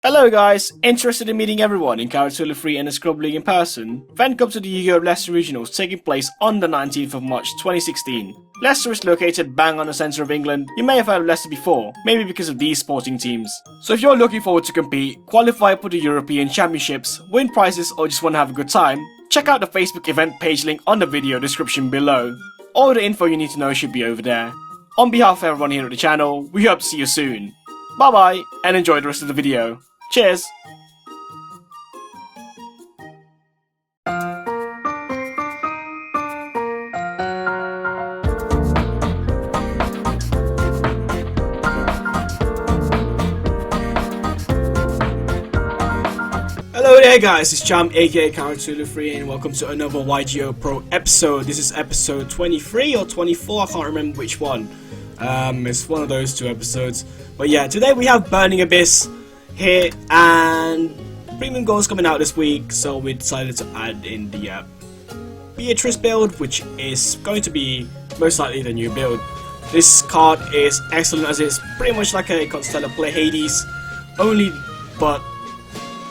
Hello guys, interested in meeting everyone in Caratula 3 and the Scrub League in person? Then come to the Yugioh Leicester Regionals taking place on the 19th of March 2016. Leicester is located bang on the centre of England. You may have heard of Leicester before, maybe because of these sporting teams. So if you're looking forward to compete, qualify for the European Championships, win prizes or just want to have a good time, check out the Facebook event page link on the video description below. All the info you need to know should be over there. On behalf of everyone here at the channel, we hope to see you soon. Bye bye and enjoy the rest of the video. Cheers! Hello there guys, it's Cham aka Caratula 3 and welcome to another YGOPro episode. This is episode 23 or 24, I can't remember which one. It's one of those two episodes. But yeah, today we have Burning Abyss here, and premium goals coming out this week, so we decided to add in the Beatrice build, which is going to be most likely the new build. This card is excellent as it's pretty much like a Constellar Play Hades, but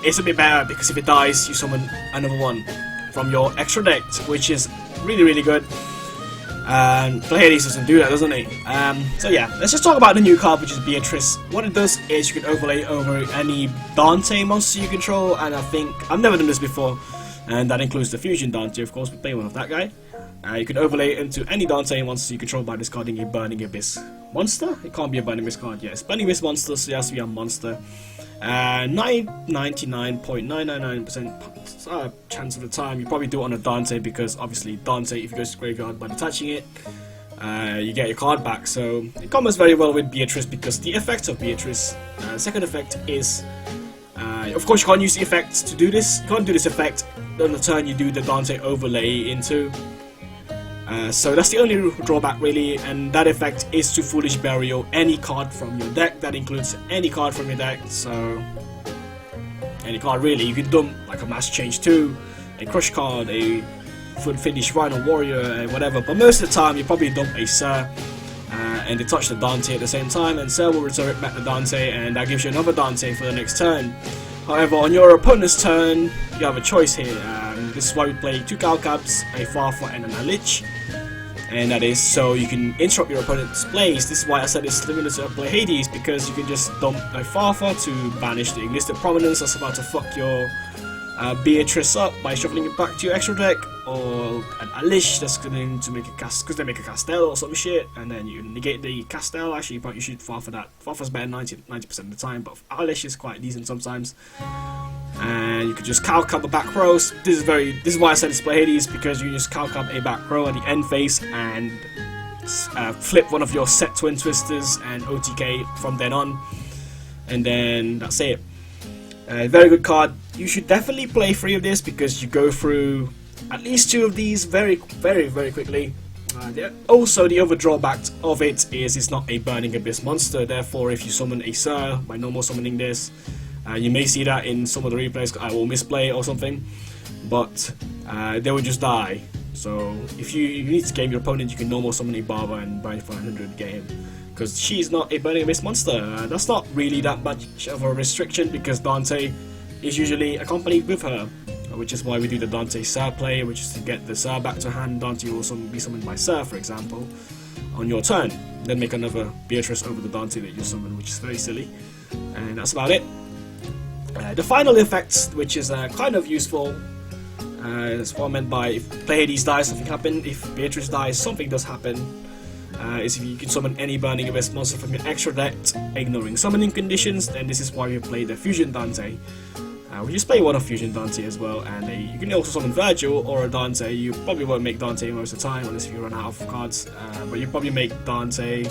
it's a bit better because if it dies, you summon another one from your extra deck, which is really good. And Hades doesn't do that, doesn't it? So yeah, let's just talk about the new card, which is Beatrice. What it does is you can overlay over any Dante monster you control, and I think I've never done this before, and that includes the Fusion Dante, of course. We play one of that guy. You can overlay it into any Dante monster you control by discarding a Burning Abyss monster. It can't be a Burning Abyss card, yes. Burning Abyss monster, so it has to be a monster. 99.999% chance of the time you probably do it on a Dante, because obviously Dante, if you go to the graveyard by detaching it, you get your card back. So it combos very well with Beatrice because the effect of Beatrice, second effect is, of course you can't use the effect to do this. You can't do this effect on the turn you do the Dante overlay into. So that's the only drawback really, and that effect is to Foolish Burial any card from your deck. That includes any card from your deck, so any card really. You can dump like a Mass Change 2, a Crush card, a Foot Finish Rhino Warrior, whatever, but most of the time you probably dump a Sir and they touch the Dante at the same time, and Sir will resurrect back the Dante, and that gives you another Dante for the next turn. However, on your opponent's turn, you have a choice here. This is why we play 2 Calcabs, a Farfa and an Lich. And that is so you can interrupt your opponent's plays. This is why I said it's limited to Play Hades, because you can just dump a Farfa to banish the Enlisted Prominence that's about to fuck your Beatrice up by shuffling it back to your extra deck, or an Alish that's going to make a cast because they make a Castel or some shit, and then you negate the Castel. Actually, you should Farfa that. Farfa's better 90% of the time, but Alish is quite decent sometimes. And you could just Calcab the back row. This is why I said it's Play Hades, because you can just Calcab a back row at the end phase and flip one of your set Twin Twisters and OTK from then on, and then that's it. Very good card. You should definitely play 3 of this because you go through at least 2 of these very quickly. Also, the other drawback of it is it's not a Burning Abyss monster. Therefore, if you summon a Sir by normal summoning this, you may see that in some of the replays. I will misplay or something, but they will just die. So if you need to game your opponent, you can normal summon a Barber and buy for 100 game, because she's not a Burning Abyss monster. That's not really that much of a restriction because Dante is usually accompanied with her, which is why we do the Dante Sir play, which is to get the Sir back to hand. Dante will also be summoned by Sir, for example, on your turn. Then make another Beatrice over the Dante that you summon, which is very silly. And that's about it. The final effect, which is kind of useful, that's what I meant by if Play Hades dies, something happens. If Beatrice dies, something does happen. Is if you can summon any Burning Abyss monster from your extra deck, ignoring summoning conditions, then this is why we play the Fusion Dante. We just play one of Fusion Dante as well, and you can also summon Virgil or a Dante. You probably won't make Dante most of the time unless you run out of cards, but you probably make Dante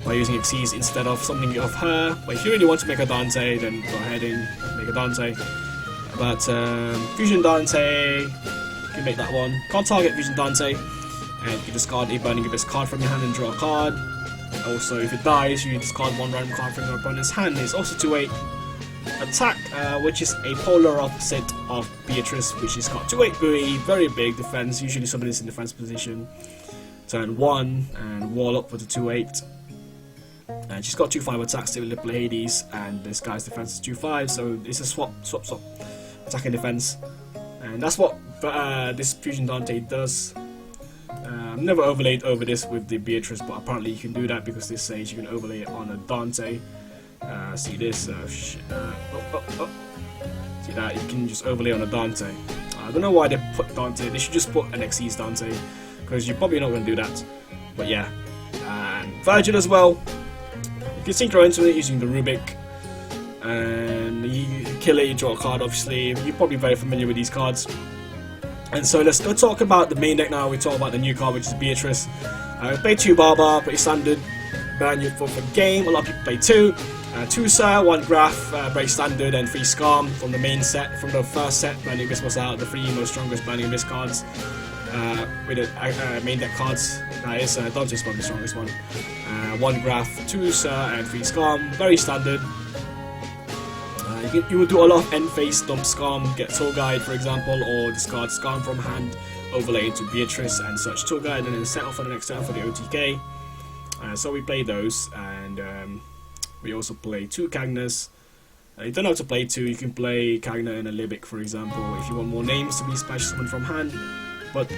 by using Xyz instead of something of her. But if you really want to make a Dante, then go ahead and make a Dante. But Fusion Dante, you can make that one. Can't target Fusion Dante, and you can discard a Burning Abyss card from your hand and draw a card. Also, if it dies, you discard 1 random card from your opponent's hand. It's also 2/8 attack, which is a polar opposite of Beatrice, which is got 2/8 buoy, very big defense. Usually summon this in defense position. Turn 1 and wall up with a 2/8. And she's got 2/5 attacks to play Hades, and this guy's defense is 2/5, so it's a swap attack and defense, and that's what this Fusion Dante does. I've never overlaid over this with the Beatrice, but apparently you can do that because this says you can overlay it on a Dante. See this? See that? You can just overlay on a Dante. I don't know why they put Dante. They should just put an Xyz Dante, because you're probably not going to do that. But yeah, and Virgin as well. You can synchro into it using the Rubik, and you kill it, you draw a card. Obviously, you're probably very familiar with these cards. And so let's go talk about the main deck now. We talk about the new card, which is Beatrice. Play 2 Barbar, pretty standard. Brand new for game. A lot of people play 2. 2 Sir, 1 Graph, very standard, and 3 Scarm from the main set. From the first set, Burning Abyss was out. The 3 most strongest Burning Abyss cards with the main deck cards. That is Dante's probably the strongest one. 1 Graph, 2 Sir, and 3 Scarm. Very standard. You will do a lot of end phase, dump Scarm, get Tour Guide for example, or discard Scarm from hand, overlay into Beatrice and such Tour Guide, and then set off for the next turn for the OTK. So we play those, and we also play 2 Kagnas. You don't have to play 2, you can play Kagna and a Libic for example, if you want more names to be special summon from hand. But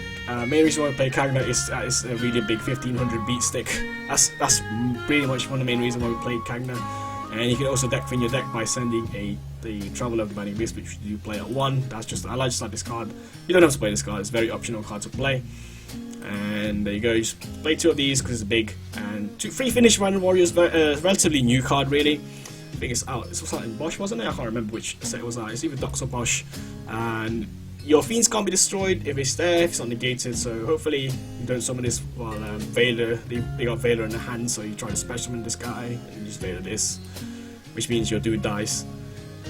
main reason why I play Kagna is a really big 1500 beat stick. That's pretty much one of the main reasons why we play Kagna. And you can also deck fin your deck by sending the Traveler of the Burning Abyss, which you play at 1. That's just, I just like this card. You don't have to play this card, it's a very optional card to play. And there you go, you just play 2 of these because it's big. And 3 Finish Random Warriors, relatively new card really. I think it's out, it was out in Bosch, wasn't it? I can't remember which set it was out. It's either Dox or Bosch. And your Fiends can't be destroyed if it's there, if it's not negated, so hopefully you don't summon this while Veiler, they got Veiler in the hand, so you try to special summon this guy, and you just Veiler this, which means your dude dies.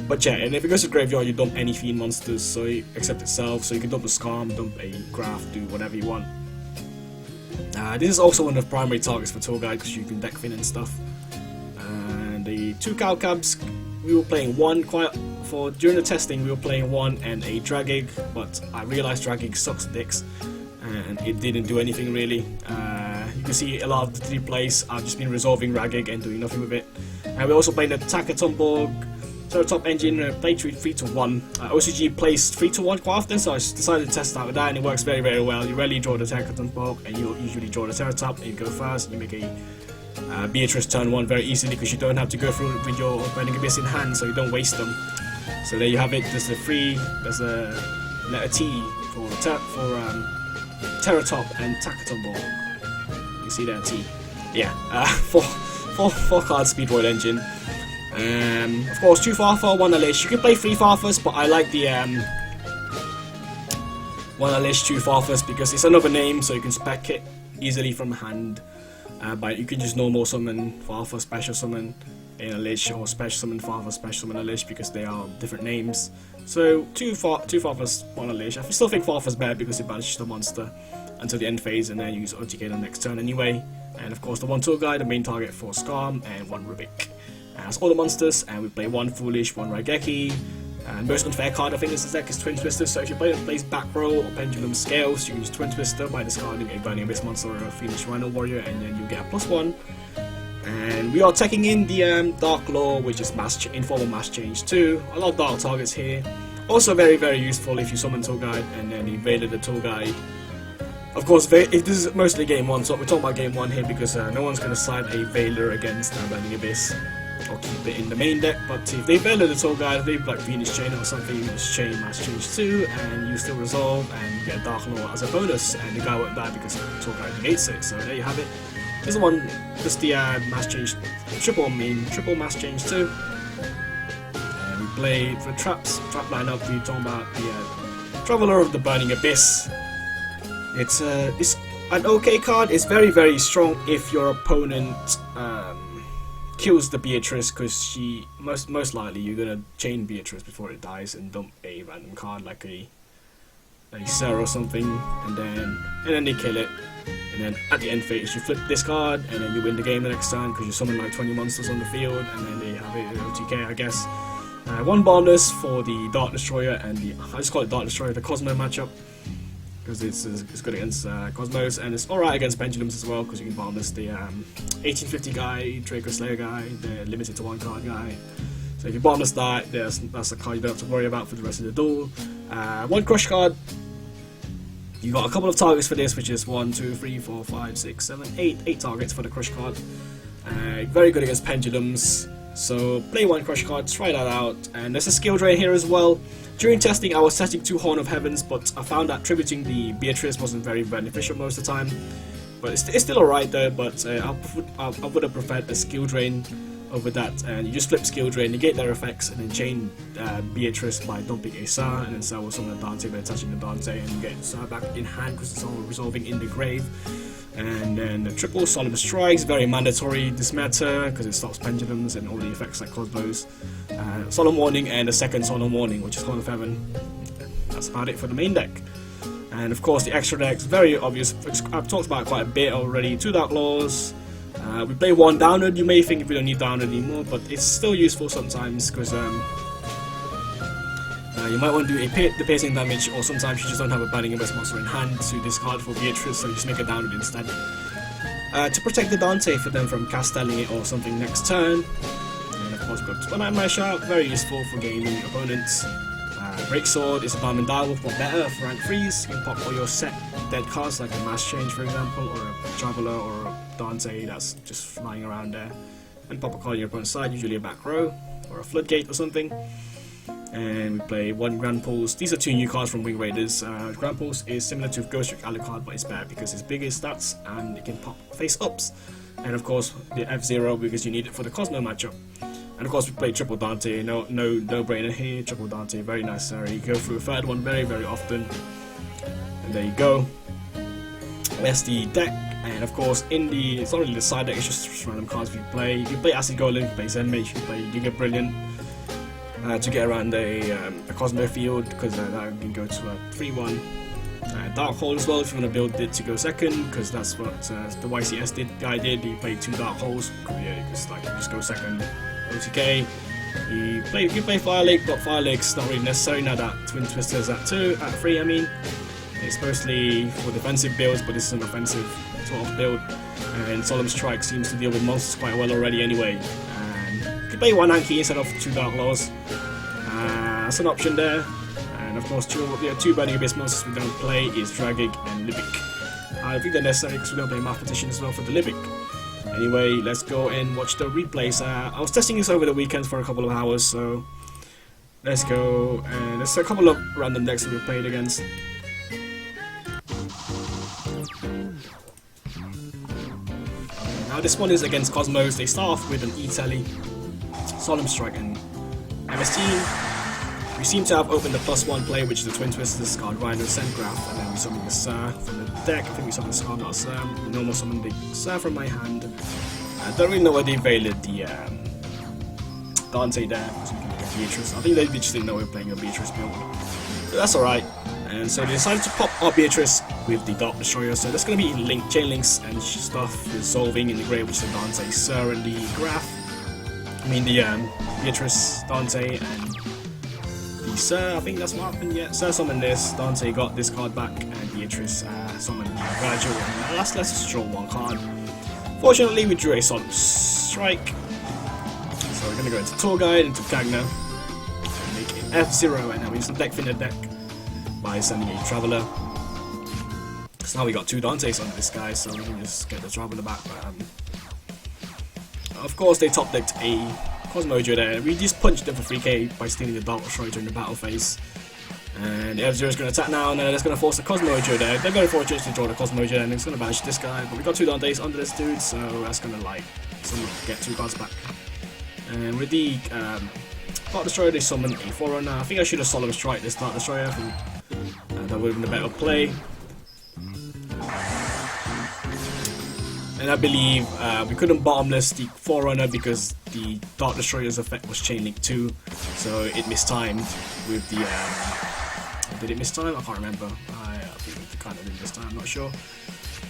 But yeah, and if it goes to graveyard, you dump any Fiend monsters, so except itself, so you can dump a Scarm, dump a Graph, do whatever you want. This is also one of the primary targets for Tour Guide, because you can deck Fin and stuff. And the 2 Calcabs, we were playing 1 during the testing we were playing 1 and a Dragig, but I realized Dragig sucks dicks and it didn't do anything really. You can see a lot of the 3 plays I've just been resolving Dragig and doing nothing with it. And we're also playing the Takatomborg Top Engine, play 3 to 1. OCG plays 3 to 1 quite often, so I decided to test out with that, and it works very well. You rarely draw the Takatomborg, and you usually draw the Teratop, and you go first, and you make a Beatrice turn 1 very easily because you don't have to go through with your Burning Abyss in hand, so you don't waste them. So there you have it. There's there's a letter T for Teratop and Takatomborg. You see that T? Yeah. 4 card Speedroid engine. Of course, 2 Farfa, 1 Alish. You can play 3 Farfas, but I like the 1 Alish, 2 Farfas because it's another name, so you can spec it easily from hand. But you can just normal summon Farfa, special summon in a Lich, or special summon Farfa, special summon a Lich because they are different names. So 2 Farfas, 1 a Lich. I still think Farfa's better because it banishes the monster until the end phase, and then you use OTK the next turn anyway. And of course the 1 Tour Guide, the main target for Scarm, and 1 Rubik. And that's all the monsters, and we play 1 Foolish, 1 Raigeki. And most unfair card I think in this deck is Twin Twister, so if your player plays Back Row or Pendulum Scales, you can use Twin Twister by discarding a Burning Abyss monster or a Phoenix Rhino Warrior, and then you get a +1. And we are taking in the Dark Law, which is informal mass change too. A lot of dark targets here. Also very useful if you summon Tour Guide and then invaded the Tour Guide. Of course, if this is mostly game 1, so we're talking about game 1 here because no one's going to side a Veiler against Burning Abyss. Or keep it in the main deck, but if they Veiler the Tour Guide, if they like Venus Chain or something, you just chain mass change 2 and you still resolve and you get Dark Law as a bonus, and the guy won't die because Tour Guide negates it, so there you have it. This is one, just the mass change, triple mass change 2. And we play for traps, trap lineup, we're talking about the Traveler of the Burning Abyss. It's an okay card, it's very strong if your opponent kills the Beatrice, because she most likely you're gonna chain Beatrice before it dies and dump a random card like a Sarah or something, and then they kill it, and then at the end phase you flip this card and then you win the game the next turn because you summon like 20 monsters on the field, and then they have it in OTK I guess. 1 bonus for the Dark Destroyer and I just call it Dark Destroyer, the Cosmo matchup. because it's good against Cosmos, and it's alright against Pendulums as well, because you can bottomless the 1850 guy, Draco Slayer guy, the limited to 1 card guy. So if you bottomless that, that's a card you don't have to worry about for the rest of the duel. 1 crush card. You got a couple of targets for this, which is 1, 2, 3, 4, 5, 6, 7, 8. 8 targets for the crush card. Very good against Pendulums. So play 1 crush card, try that out. And there's a skill drain here as well. During testing, I was setting 2 Horn of Heavens, but I found that tributing the Beatrice wasn't very beneficial most of the time. But it's still alright though, but I would have preferred a skill drain over that. And you just flip skill drain, negate their effects, and then chain Beatrice by dumping a Sir, and then Sir will summon a Dante by attaching the Dante, and you get Sir back in hand because it's all resolving in the grave. And then the triple Solemn Strikes, very mandatory this meta because it stops Pendulums and all the effects like Cosmos. Solemn Warning and the second Solemn Warning, which is Horn of Heaven. That's about it for the main deck. And of course the extra decks, very obvious. I've talked about it quite a bit already. 2 Dark Laws. We play 1 Downward. You may think we don't need Downward anymore, but it's still useful sometimes because you might want to do the piercing damage, or sometimes you just don't have a Binding Abyss monster in hand to discard for Beatrice, so you just make a Downward instead. To protect the Dante for them from castelling it or something next turn. And of course, got 1 Mash Out, very useful for gaming opponents. Break Sword is a Diamond Direwolf, but better for rank 3s. You can pop all your set dead cards like a Mass Change, for example, or a Traveler, or a Dante that's just flying around there. And pop a card on your opponent's side, usually a back row, or a Floodgate or something. And we play 1 Grand Pulse. These are 2 new cards from Wing Raiders. Grand Pulse is similar to Ghost Trick Alucard, but it's better because it's bigger stats and it can pop face ups. And of course the F-Zero because you need it for the Cosmo matchup. And of course we play triple Dante. No brainer here. Triple Dante, very necessary. You go through a 3rd one very often. And there you go. That's the deck. And of course it's not really the side deck. It's just random cards you play. You play Acid Golem, you play Zen Mage, you play Giga Brilliant. To get around the Cosmo field, because that can go to a 3-1. Dark Hole as well if you want to build it to go second, because that's what the YCS guy did. He played 2 Dark Holes, because like you just go second. OTK. You play Fire Lake, but Fire Lake's not really necessary now that Twin Twister's at 3. I mean, it's mostly for defensive builds, but this is an offensive sort of build. And Solemn Strike seems to deal with monsters quite well already anyway. You can play 1 Anki instead of 2 Dark Laws. That's an option there. And of course, 2 Binding Abyss monsters we don't play is Dragig and Libic. I think they're necessary because we don't play Mathematician as well for the Libic. Anyway, let's go and watch the replays. I was testing this over the weekend for a couple of hours, so let's go. And there's a couple of random decks that we played against. Now this one is against Cosmos. They start off with an E-Telly, Solemn Strike and MS-Team. We seem to have opened the +1 play, which is the Twin Twisters, card Rhino, Sandgraph, and then we summon the Sir from the deck. I think we summoned the Scar, not a Sir. We normal summon the Sir from my hand. I don't really know why they evaded the Dante there, because we can get Beatrice. I think they just didn't know we were playing a Beatrice build. So that's alright. And so they decided to pop our Beatrice with the Dark Destroyer. So there's going to be chain links and stuff resolving in the grave, which is the Dante, Sir, and the Graph. I mean the Beatrice, Dante, and the Sir. I think that's what happened. Yeah, Sir summoned this, Dante got this card back, and Beatrice summoned Virgil. And let's just draw 1 card. Fortunately, we drew a Solemn Strike. So we're gonna go into Tour Guide, into Gagna, and make it F-Zero, and now we use the deck thinner deck by sending a Traveler. So now we got 2 Dantes on this guy, so we can just get the Traveler back. Of course, they top decked a Cosmojo there. We just punched them for 3k by stealing the Dark Destroyer during the battle phase. And the F-Zero is going to attack now, and then it's going to force the Cosmojo there. They're going for a chance to draw the Cosmojo, and it's going to banish this guy. But we got 2 Dantes under this dude, so that's going to like get 2 cards back. And with the Dark Destroyer, they summon a Forerunner. I think I should have Solemn Strike this Dark Destroyer. I think that would have been a better play. And I believe we couldn't bottomless the Forerunner because the Dark Destroyer's effect was Chain Link 2, so it mistimed with the... did it mistime? I can't remember. I think it kind of did this time, I'm not sure.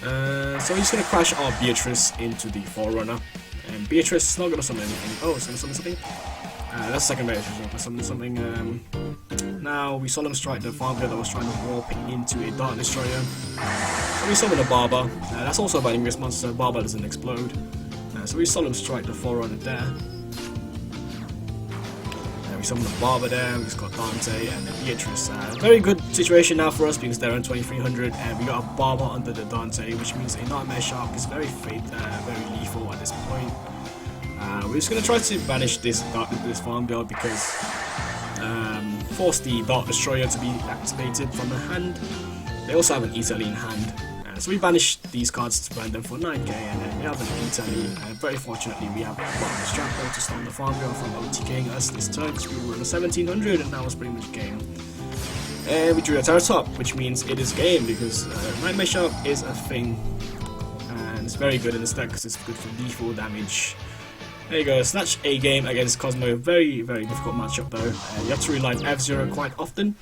So he's going to crash our Beatrice into the Forerunner. And Beatrice is not going to summon anything. Oh, it's going to summon something? That's second Beatrice. It's going to summon something... Now we Solemn Strike the farm build that was trying to warp into a Dark Destroyer. So we summon a Barber. That's also a Vanguard monster, so Barber doesn't explode. So we Solemn Strike the Forerunner there. We summon the Barber there, we just got Dante and then Beatrice. Very good situation now for us because they're on 2300 and we got a Barber under the Dante, which means a Nightmare Shark is very very lethal at this point. We're just going to try to banish this farm build because force the Dark Destroyer to be activated from the hand. They also have an Italy in hand. So we banish these cards to burn them for 9k, and then we have an Italy, and very fortunately we have a Strappo to stop the farm build from OTKing us this turn because we were on 1700 and that was pretty much game. And we drew a Terror Top, which means it is game because Nightmare Shark is a thing, and it's very good in this deck because it's good for lethal damage. There you go, Snatch a game against Cosmo, very difficult matchup though. You have to rely on F-Zero quite often.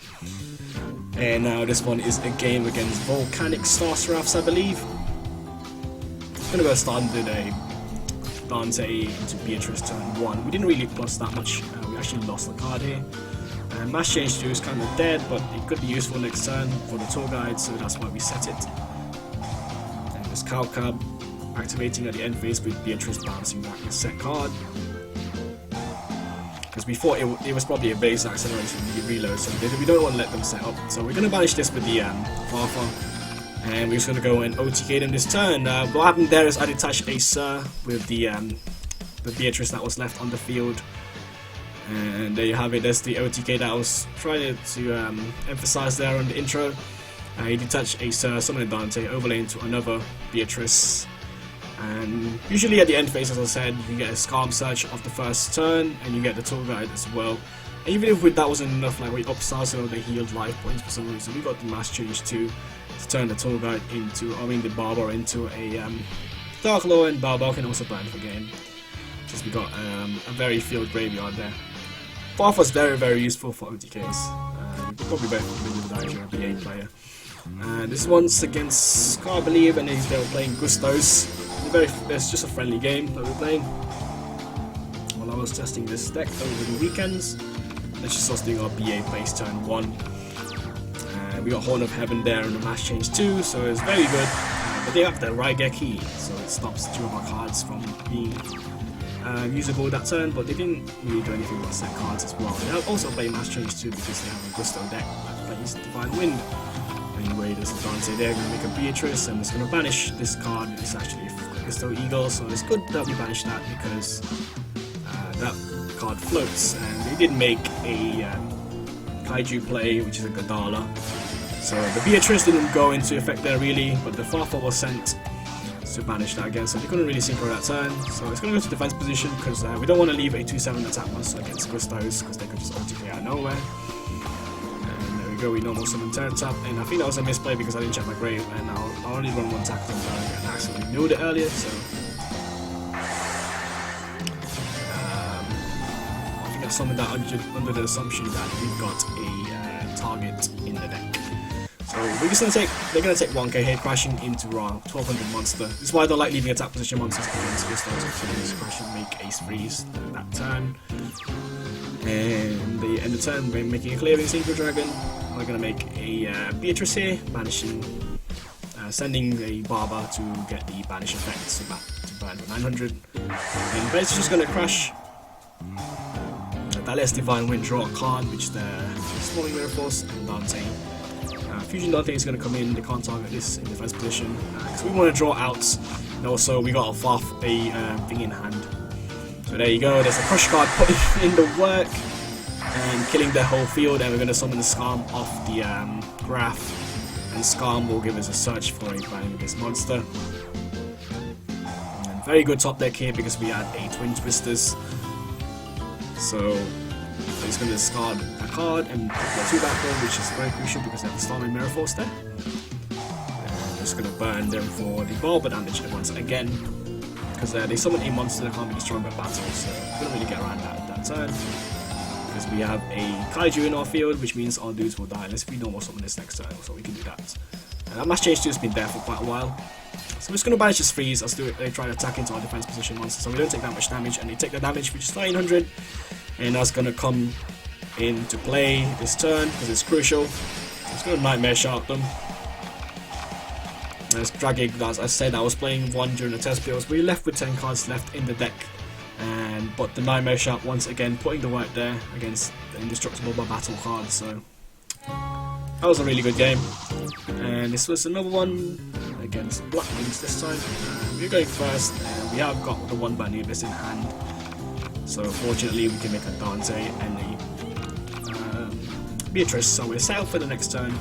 And now this one is a game against Volcanic Star Seraphs, I believe. I'm gonna go start with a Dante into Beatrice turn 1. We didn't really plus that much, we actually lost the card here. Mass Change 2 is kind of dead, but it could be useful next turn for the tour guide, so that's why we set it. And this Cow Cub activating at the end phase with Beatrice bouncing back the set card. Because we thought it was probably a base acceleration reload, so we don't want to let them set up. So we're going to banish this with the Farfa, and we're just going to go and OTK them this turn. What happened there is I detached a Sir with the Beatrice that was left on the field. And there you have it, there's the OTK that I was trying to emphasize there on the intro. You detach a Sir, summon a Dante, overlay into another Beatrice. And usually at the end phase, as I said, you get a Scalm Search of the first turn, and you get the tour guide as well. And even if that wasn't enough, like we upstart so they healed life points for some reason, we got the Mass Change to turn the tour guide into, the Barber into a Dark Lord, and Barber can also burn for game. Just we got a very field graveyard there. Farf was very useful for OTKs. Probably better with that if you're a BA player. This one's against Scar, I believe, and they were playing Gustos. It's just a friendly game that we're playing. While I was testing this deck over the weekends, let's just us doing our BA base turn 1. We got Horn of Heaven there and the Mass Change 2, so it's very good. But they have the Raigeki, so it stops 2 of our cards from being usable that turn, but they didn't really do anything but set cards as well. They also play Mass Change 2 because they have a Gusto deck that plays Divine Wind. Anyway, there's a Dante there, going to make a Beatrice, and it's going to banish this card. It's actually a Gusto Eagle, so it's good that we banish that because that card floats. And they did make a Kaiju play, which is a Gadala. So the Beatrice didn't go into effect there really, but the Farfa was sent to banish that again, so they couldn't really synchro that turn. So it's going to go to defense position because we don't want to leave a 2/7 attack monster against Gustos because they could just OTK out of nowhere. We normal summon Terror Tap, and I think that was a misplay because I didn't check my grave, and I only run one attack on target and I accidentally knew it earlier, so I think I summoned that under the assumption that we've got a target in the deck. So we're just they're gonna take 1k hit crashing into our 1200 monster. This is why I don't like leaving attack position monsters against Gustos, so they just crash and make Ace Freeze that turn. And they end the turn by making a Clearing Synchro Dragon. We're going to make a Beatrice here, banishing, sending a Barber to get the banish effect, so back to burn for 900. And Beatrice is just going to crash. That lets Divine Wind draw a card, which is the Swarming Mirror Force and Dante. Fusion Dante is going to come in, they can't target this in defense position, because we want to draw outs. And also, we got a Farf, a thing in hand. So there you go, there's a Crush card putting in the work and killing their whole field, and we're going to summon the Scalm off the graph, and Scalm will give us a search for a burning this monster. And very good top deck here because we had a Twin Twisters, so he's going to discard a card and put the 2 back row, which is very crucial because they have the Storming Mirror Force there. And just going to burn them for the Barber damage once again. Because they summon a monster that can't be destroyed by battle, so we couldn't really get around that turn. Because we have a Kaiju in our field, which means our dudes will die unless we normal summon this next turn, so we can do that. And that Mass Change 2 has been there for quite a while. So we're just going to banish this freeze as they try to attack into our defense position monster, so we don't take that much damage, and they take the damage, which is 900. And that's going to come into play this turn because it's crucial. It's going to Nightmare Shark them. There's dragging, as I said, I was playing one during the test builds. We left with 10 cards left in the deck, but the Nightmare Shark once again putting the work there against the Indestructible by Battle cards. So that was a really good game. And this was another one against Black Wings this time. We're going first, and we have got the one Bad Abyss in hand. So fortunately, we can make a Dante and a Beatrice. So we're set up for the next turn.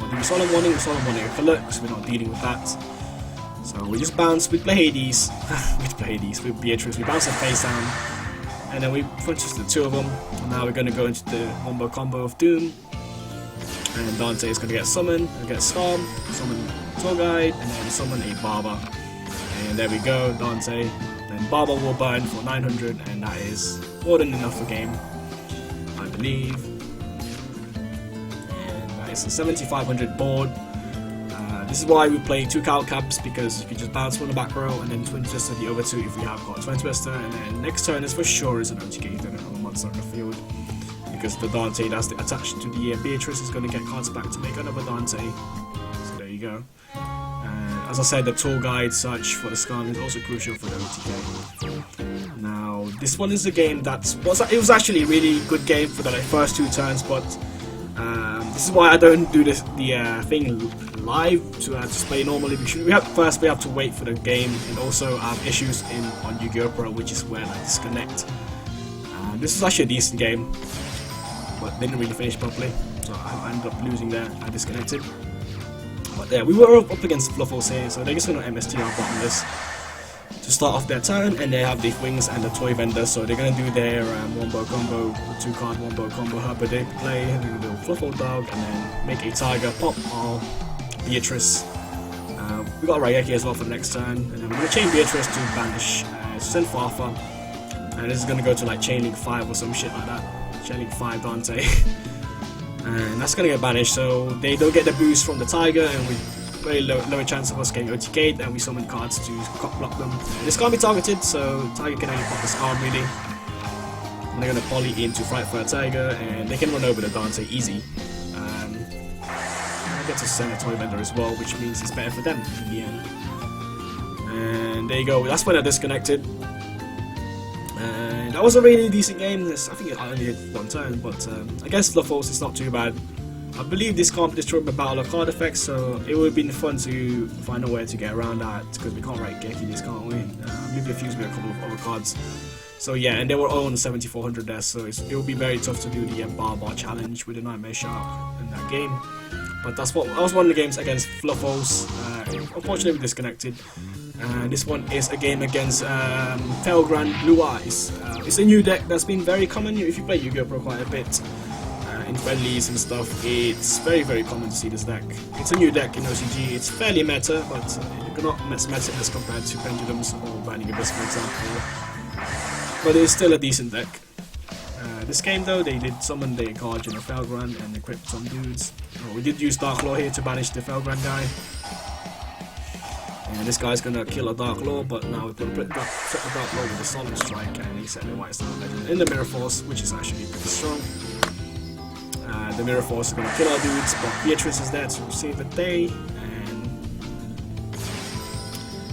We'll do Solemn Warning for luck, because we're not dealing with that. So we just bounce, we play Hades, with Beatrice, we bounce her face down, and then we punch just the two of them. And now we're going to go into the wombo combo of Doom, and Dante is going to get summoned, and get Storm, summon Tour Guide, and then summon a Barber. And there we go, Dante. Then Barber will burn for 900, and that is more than enough for game, I believe. It's a 7500 board. This is why we play 2 Cowl Caps, because you can just bounce from the back row and then Twin Twister the other 2 if we have got Twin Twister, and then next turn is for sure is an OTK on a monster on the field, because the Dante that's attached to the Beatrice is going to get cards back to make another Dante. So there you go. As I said, the Tour Guide search for the Scan is also crucial for the OTK. Now this one is a game that was actually a really good game for the first 2 turns, but this is why I don't do the thing live to just play normally. We have to wait for the game, and also have issues on YGOPro, which is where I disconnect. This is actually a decent game, but didn't really finish properly, so I ended up losing there. I disconnected. But yeah, we were up against Fluffles here, so they're just going to MST our bottomless to start off their turn, and they have the Wings and the Toy Vendor, so they're going to do their wombo combo, the 2-card wombo combo Herba Day play, and do a Fluffle Dog, and then make a Tiger pop or Beatrice. We got Raigeki as well for the next turn, and then we're going to chain Beatrice to banish send Farfa, and this is going to go to like Chain Link 5 or some shit like that, Chain Link 5 Dante. And that's going to get banished, so they don't get the boost from the Tiger, and we very lower chance of us getting OTK'd, and we summon cards to cock block them. And this can't be targeted, so Tiger can only pop this card really. And they're going to poly into Fright Fur Tiger, and they can run over the Dante easy. I get to send a Toy Vendor as well, which means it's better for them in the end. And there you go, that's when I disconnected. And that was a really decent game. I think I only hit 1 turn, but I guess Fluffles is not too bad. I believe this can't be destroyed by battle or card effects, so it would have been fun to find a way to get around that, because we can't write Geki this, can't we? I believe they fused with a couple of other cards. So yeah, and they were all on 7400 there, so it will be very tough to do the Bar challenge with the Nightmare Shark in that game. But that was one of the games against Fluffles. Unfortunately we disconnected. This one is a game against Felgrand Blue Eyes. It's a new deck that's been very common if you play YGOPro quite a bit. In friendlies and stuff, it's very common to see this deck. It's a new deck in OCG, it's fairly meta, but not as meta as compared to Pendulums or Binding Abyss, for example. But it's still a decent deck. This game though, they did summon the Guardian of Felgrand and equip some dudes. We did use Dark Law here to banish the Felgrand guy. And this guy's gonna kill a Dark Law, but now we're gonna set the Dark Law with a Solemn Strike, and he set the White Star Legend in the Mirror Force, which is actually pretty strong. The Mirror Force is going to kill our dudes, but Beatrice is there to save the day, and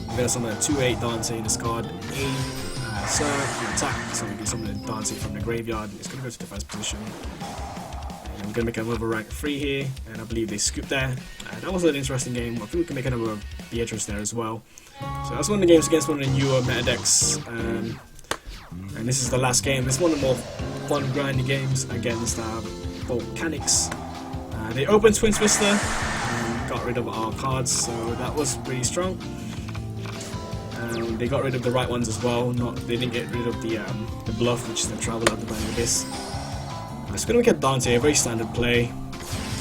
we're going to summon a 2/8 Dante and discard a Sir to attack, so we can summon a Dante from the graveyard. It's going to go to defense position, and we're going to make another rank 3 here, and I believe they scooped there. That was an interesting game. I think we can make another Beatrice there as well. So that's one of the games against one of the newer meta decks, and this is the last game. It's one of the more fun grindy games against Volcanics. They opened Twin Twister and got rid of our cards, so that was pretty strong. They got rid of the right ones as well. They didn't get rid of the bluff, which is the Traveler of the Binding Abyss. It's going to make a Dante, a very standard play.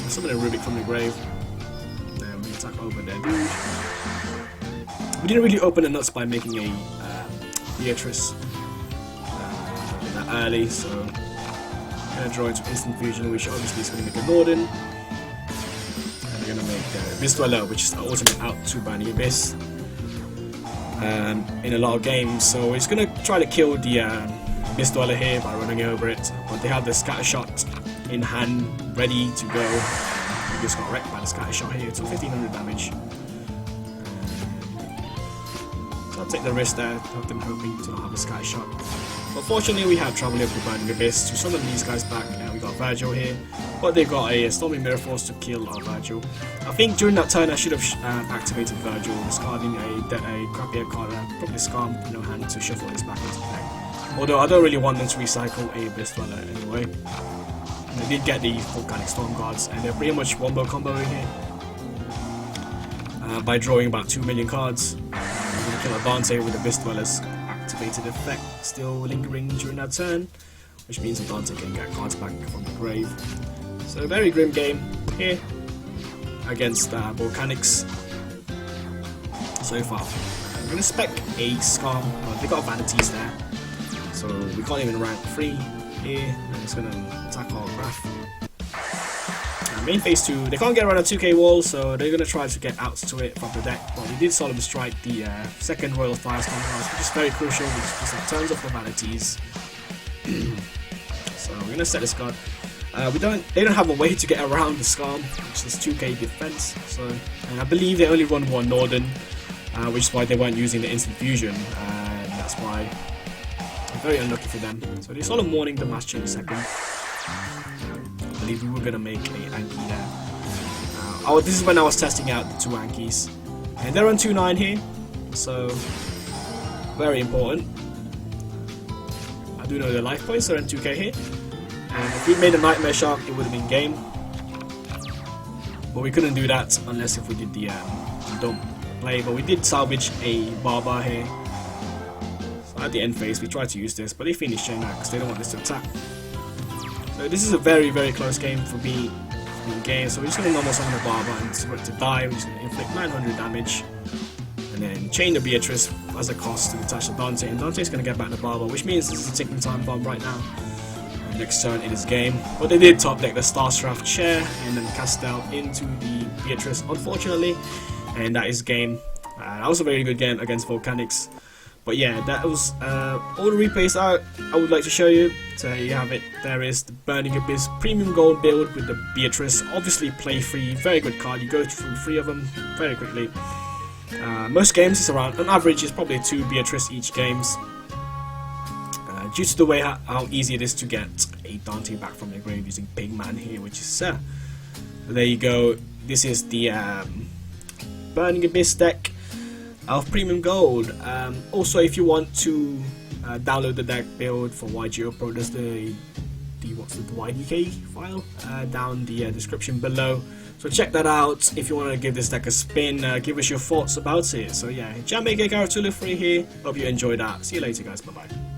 Summon a Rubik from the grave. And we attack over their dude. We didn't really open the nuts by making a Beatrice that early, so going to draw into Instant Fusion, which obviously is going to make a Norden. And we're going to make Abyss Dweller, which is the ultimate out to Binding Abyss in a lot of games. So it's going to try to kill the Abyss Dweller here by running over it, but they have the scatter shot in hand, ready to go. He just got wrecked by the scatter shot here, so 1500 damage. So I'll take the risk there, them hoping to not have a scatter shot. But fortunately we have Traveling Up the Burning Abyss to summon these guys back, and we got Virgil here, but they've got a Stormy Mirror Force to kill our Virgil. I think during that turn I should have activated Virgil, discarding a crappier card, probably Scarm, hand to shuffle this back into the deck. Although I don't really want them to recycle a Abyss Dweller anyway. They did get the Volcanic Storm Guards, and they're pretty much wombo combo in here. By drawing about 2 million cards, we're going to kill a Dante with Abyss Dweller's activated effect still lingering during that turn, which means that Dante can get cards back from the grave. So a very grim game here against Volcanics so far. I'm going to spec a Scarm, but they got Vanities there, so we can't even rank 3 here. I'm just going to attack our Graph. Main phase 2, they can't get around a 2k wall, so they're going to try to get out to it from the deck, but we did Solemn Strike the second Royal Firestorm Guards, which is very crucial because that turns off the Vanities. So we're going to set this card. They don't have a way to get around the Scarm, which is 2k defense, so I believe they only run one Northern, which is why they weren't using the Instant Fusion, and that's why very unlucky for them. So they Solemn Warning the Mass Chain second. I believe we were going to make a Anki there. This is when I was testing out the 2 Ankies, and they're on 2-9 here, so very important. I do know their life points are on 2k here, and if we made a Nightmare Shark it would have been game, but we couldn't do that unless if we did the dump play. But we did salvage a Barbar here, so at the end phase we tried to use this, but they finished chain out because they don't want this to attack. So this is a very, very close game for me in game, so we're just going to normal summon the Barbar and for it to die. We're just going to inflict 900 damage and then chain the Beatrice as a cost to detach the Dante, and Dante's going to get back the Barbar, which means this is a ticking time bomb right now. And next turn it is game, but they did top deck the Starstraft Chair and then Castell into the Beatrice unfortunately, and that is game. That was a very good game against Volcanics. But yeah, that was all the replays I would like to show you. So you have it. There is the Burning Abyss Premium Gold build with the Beatrice. Obviously play free, very good card. You go through 3 of them very quickly. Most games is around, on average, is probably 2 Beatrice each games. Due to the way how easy it is to get a Dante back from the grave using Big Man here, which is so there you go. This is the Burning Abyss deck of Premium Gold. Also, if you want to download the deck build for YGOPro, there's the YDK file down the description below. So check that out if you want to give this deck a spin. Give us your thoughts about it. So yeah, Jamaica Caratula free here. Hope you enjoyed that. See you later, guys. Bye bye.